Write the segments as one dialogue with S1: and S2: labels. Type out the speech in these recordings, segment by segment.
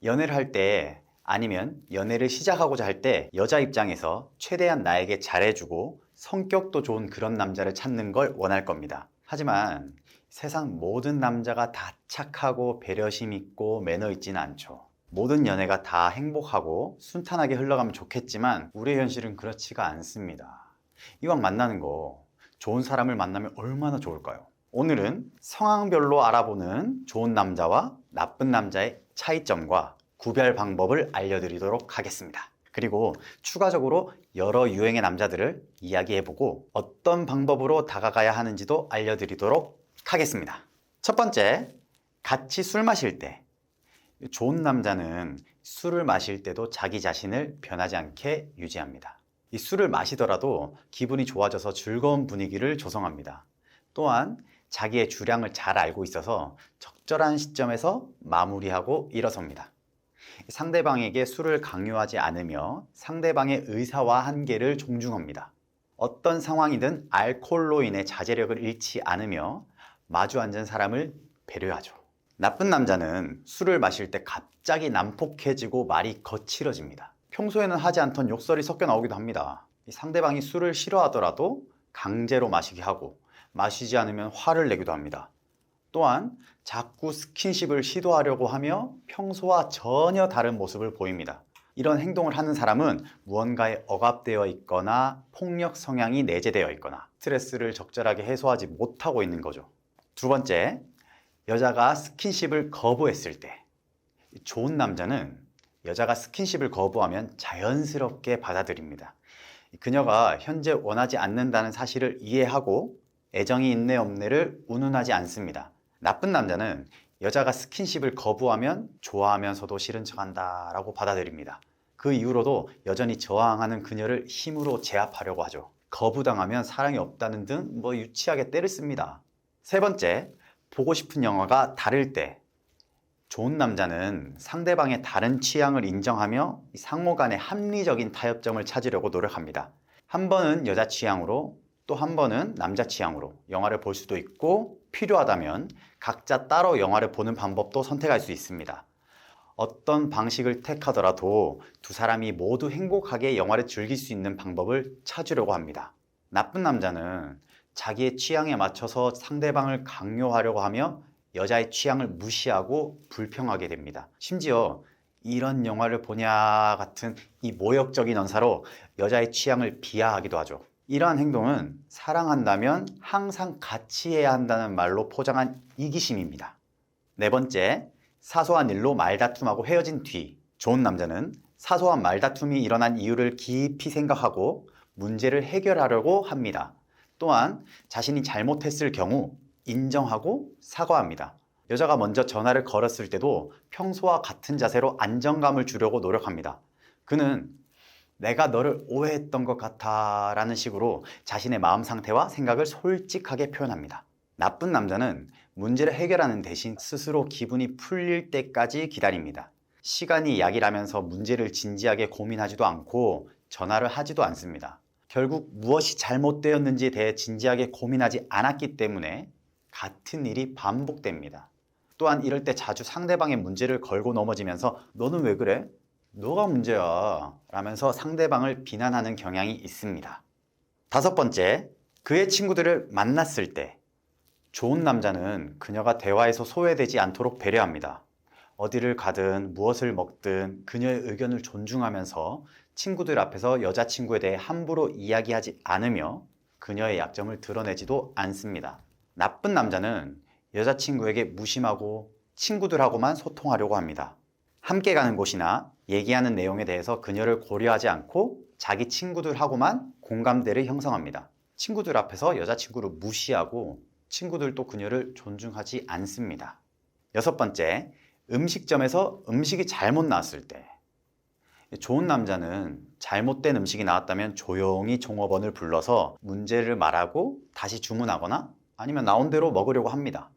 S1: 연애를 할 때 아니면 연애를 시작하고자 할 때 여자 입장에서 최대한 나에게 잘해주고 성격도 좋은 그런 남자를 찾는 걸 원할 겁니다. 하지만 세상 모든 남자가 다 착하고 배려심 있고 매너 있지는 않죠. 모든 연애가 다 행복하고 순탄하게 흘러가면 좋겠지만 우리의 현실은 그렇지가 않습니다. 이왕 만나는 거 좋은 사람을 만나면 얼마나 좋을까요? 오늘은 성향별로 알아보는 좋은 남자와 나쁜 남자의 차이점과 구별 방법을 알려드리도록 하겠습니다. 그리고 추가적으로 여러 유형의 남자들을 이야기해보고 어떤 방법으로 다가가야 하는지도 알려드리도록 하겠습니다. 첫 번째, 같이 술 마실 때. 좋은 남자는 술을 마실 때도 자기 자신을 변하지 않게 유지합니다. 이 술을 마시더라도 기분이 좋아져서 즐거운 분위기를 조성합니다. 또한 자기의 주량을 잘 알고 있어서 적절한 시점에서 마무리하고 일어섭니다. 상대방에게 술을 강요하지 않으며 상대방의 의사와 한계를 존중합니다. 어떤 상황이든 알코올로 인해 자제력을 잃지 않으며 마주 앉은 사람을 배려하죠. 나쁜 남자는 술을 마실 때 갑자기 난폭해지고 말이 거칠어집니다. 평소에는 하지 않던 욕설이 섞여 나오기도 합니다. 상대방이 술을 싫어하더라도 강제로 마시게 하고 마시지 않으면 화를 내기도 합니다. 또한 자꾸 스킨십을 시도하려고 하며 평소와 전혀 다른 모습을 보입니다. 이런 행동을 하는 사람은 무언가에 억압되어 있거나 폭력 성향이 내재되어 있거나 스트레스를 적절하게 해소하지 못하고 있는 거죠. 두 번째, 여자가 스킨십을 거부했을 때. 좋은 남자는 여자가 스킨십을 거부하면 자연스럽게 받아들입니다. 그녀가 현재 원하지 않는다는 사실을 이해하고 애정이 있네 없네를 운운하지 않습니다. 나쁜 남자는 여자가 스킨십을 거부하면 좋아하면서도 싫은 척한다 라고 받아들입니다. 그 이후로도 여전히 저항하는 그녀를 힘으로 제압하려고 하죠. 거부당하면 사랑이 없다는 등 유치하게 때를 씁니다. 세 번째, 보고 싶은 영화가 다를 때. 좋은 남자는 상대방의 다른 취향을 인정하며 상호 간의 합리적인 타협점을 찾으려고 노력합니다. 한 번은 여자 취향으로 또 한 번은 남자 취향으로 영화를 볼 수도 있고 필요하다면 각자 따로 영화를 보는 방법도 선택할 수 있습니다. 어떤 방식을 택하더라도 두 사람이 모두 행복하게 영화를 즐길 수 있는 방법을 찾으려고 합니다. 나쁜 남자는 자기의 취향에 맞춰서 상대방을 강요하려고 하며 여자의 취향을 무시하고 불평하게 됩니다. 심지어 이런 영화를 보냐 같은 이 모욕적인 언사로 여자의 취향을 비하하기도 하죠. 이러한 행동은 사랑한다면 항상 같이 해야 한다는 말로 포장한 이기심입니다. 네 번째, 사소한 일로 말다툼하고 헤어진 뒤. 좋은 남자는 사소한 말다툼이 일어난 이유를 깊이 생각하고 문제를 해결하려고 합니다. 또한 자신이 잘못했을 경우 인정하고 사과합니다. 여자가 먼저 전화를 걸었을 때도 평소와 같은 자세로 안정감을 주려고 노력합니다. 그는 내가 너를 오해했던 것 같아 라는 식으로 자신의 마음 상태와 생각을 솔직하게 표현합니다. 나쁜 남자는 문제를 해결하는 대신 스스로 기분이 풀릴 때까지 기다립니다. 시간이 약이라면서 문제를 진지하게 고민하지도 않고 전화를 하지도 않습니다. 결국 무엇이 잘못되었는지에 대해 진지하게 고민하지 않았기 때문에 같은 일이 반복됩니다. 또한 이럴 때 자주 상대방의 문제를 걸고 넘어지면서 너는 왜 그래? 너가 문제야 라면서 상대방을 비난하는 경향이 있습니다. 다섯 번째, 그의 친구들을 만났을 때. 좋은 남자는 그녀가 대화에서 소외되지 않도록 배려합니다. 어디를 가든 무엇을 먹든 그녀의 의견을 존중하면서 친구들 앞에서 여자친구에 대해 함부로 이야기하지 않으며 그녀의 약점을 드러내지도 않습니다. 나쁜 남자는 여자친구에게 무심하고 친구들하고만 소통하려고 합니다. 함께 가는 곳이나 얘기하는 내용에 대해서 그녀를 고려하지 않고 자기 친구들하고만 공감대를 형성합니다. 친구들 앞에서 여자친구를 무시하고 친구들도 그녀를 존중하지 않습니다. 여섯 번째, 음식점에서 음식이 잘못 나왔을 때. 좋은 남자는 잘못된 음식이 나왔다면 조용히 종업원을 불러서 문제를 말하고 다시 주문하거나 아니면 나온 대로 먹으려고 합니다.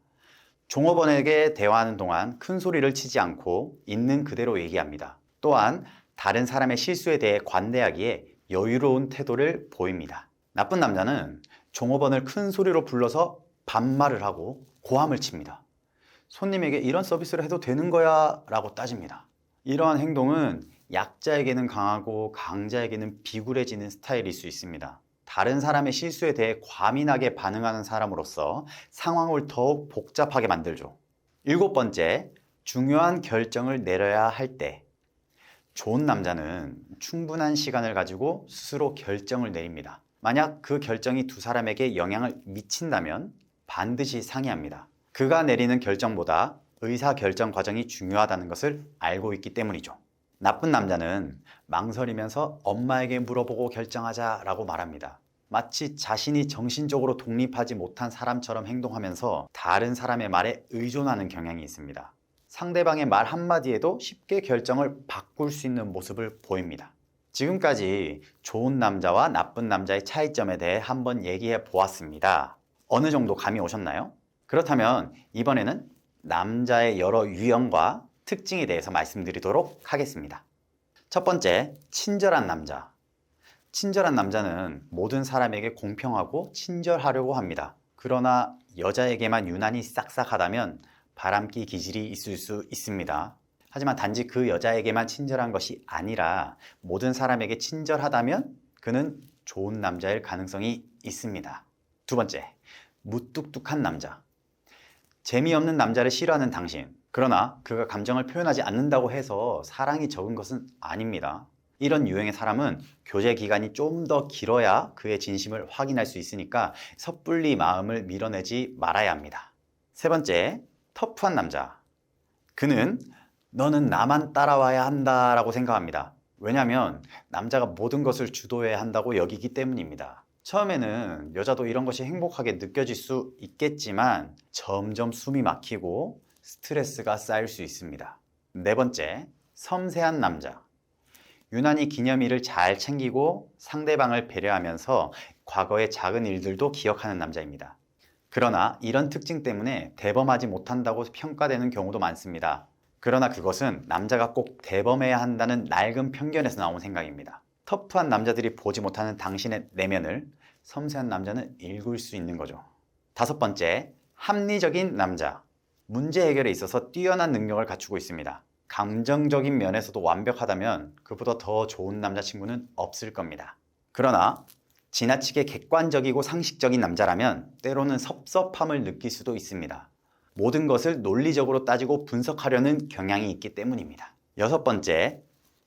S1: 종업원에게 대화하는 동안 큰 소리를 치지 않고 있는 그대로 얘기합니다. 또한 다른 사람의 실수에 대해 관대하기에 여유로운 태도를 보입니다. 나쁜 남자는 종업원을 큰 소리로 불러서 반말을 하고 고함을 칩니다. 손님에게 이런 서비스를 해도 되는 거야? 라고 따집니다. 이러한 행동은 약자에게는 강하고 강자에게는 비굴해지는 스타일일 수 있습니다. 다른 사람의 실수에 대해 과민하게 반응하는 사람으로서 상황을 더욱 복잡하게 만들죠. 일곱 번째, 중요한 결정을 내려야 할 때. 좋은 남자는 충분한 시간을 가지고 스스로 결정을 내립니다. 만약 그 결정이 두 사람에게 영향을 미친다면 반드시 상의합니다. 그가 내리는 결정보다 의사결정 과정이 중요하다는 것을 알고 있기 때문이죠. 나쁜 남자는 망설이면서 엄마에게 물어보고 결정하자라고 말합니다. 마치 자신이 정신적으로 독립하지 못한 사람처럼 행동하면서 다른 사람의 말에 의존하는 경향이 있습니다. 상대방의 말 한마디에도 쉽게 결정을 바꿀 수 있는 모습을 보입니다. 지금까지 좋은 남자와 나쁜 남자의 차이점에 대해 한번 얘기해 보았습니다. 어느 정도 감이 오셨나요? 그렇다면 이번에는 남자의 여러 유형과 특징에 대해서 말씀드리도록 하겠습니다. 첫 번째, 친절한 남자. 친절한 남자는 모든 사람에게 공평하고 친절하려고 합니다. 그러나 여자에게만 유난히 싹싹하다면 바람기 기질이 있을 수 있습니다. 하지만 단지 그 여자에게만 친절한 것이 아니라 모든 사람에게 친절하다면 그는 좋은 남자일 가능성이 있습니다. 두 번째, 무뚝뚝한 남자. 재미없는 남자를 싫어하는 당신. 그러나 그가 감정을 표현하지 않는다고 해서 사랑이 적은 것은 아닙니다. 이런 유형의 사람은 교제 기간이 좀 더 길어야 그의 진심을 확인할 수 있으니까 섣불리 마음을 밀어내지 말아야 합니다. 세 번째, 터프한 남자. 그는 너는 나만 따라와야 한다라고 생각합니다. 왜냐하면 남자가 모든 것을 주도해야 한다고 여기기 때문입니다. 처음에는 여자도 이런 것이 행복하게 느껴질 수 있겠지만 점점 숨이 막히고 스트레스가 쌓일 수 있습니다. 네 번째, 섬세한 남자. 유난히 기념일을 잘 챙기고 상대방을 배려하면서 과거의 작은 일들도 기억하는 남자입니다. 그러나 이런 특징 때문에 대범하지 못한다고 평가되는 경우도 많습니다. 그러나 그것은 남자가 꼭 대범해야 한다는 낡은 편견에서 나온 생각입니다. 터프한 남자들이 보지 못하는 당신의 내면을 섬세한 남자는 읽을 수 있는 거죠. 다섯 번째, 합리적인 남자. 문제 해결에 있어서 뛰어난 능력을 갖추고 있습니다. 감정적인 면에서도 완벽하다면 그보다 더 좋은 남자친구는 없을 겁니다. 그러나 지나치게 객관적이고 상식적인 남자라면 때로는 섭섭함을 느낄 수도 있습니다. 모든 것을 논리적으로 따지고 분석하려는 경향이 있기 때문입니다. 여섯 번째,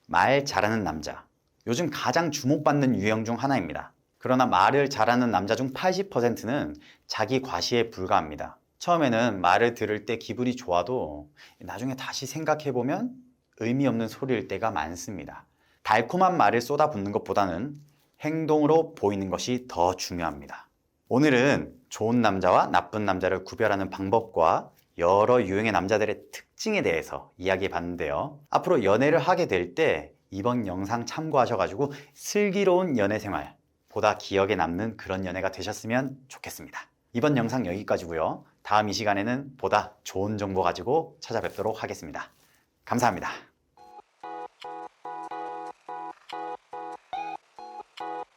S1: 말 잘하는 남자. 요즘 가장 주목받는 유형 중 하나입니다. 그러나 말을 잘하는 남자 중 80%는 자기 과시에 불과합니다. 처음에는 말을 들을 때 기분이 좋아도 나중에 다시 생각해보면 의미 없는 소리일 때가 많습니다. 달콤한 말을 쏟아붓는 것보다는 행동으로 보이는 것이 더 중요합니다. 오늘은 좋은 남자와 나쁜 남자를 구별하는 방법과 여러 유형의 남자들의 특징에 대해서 이야기해 봤는데요. 앞으로 연애를 하게 될 때 이번 영상 참고하셔가지고 슬기로운 연애 생활, 보다 기억에 남는 그런 연애가 되셨으면 좋겠습니다. 이번 영상 여기까지고요. 다음 이 시간에는 보다 좋은 정보 가지고 찾아뵙도록 하겠습니다. 감사합니다.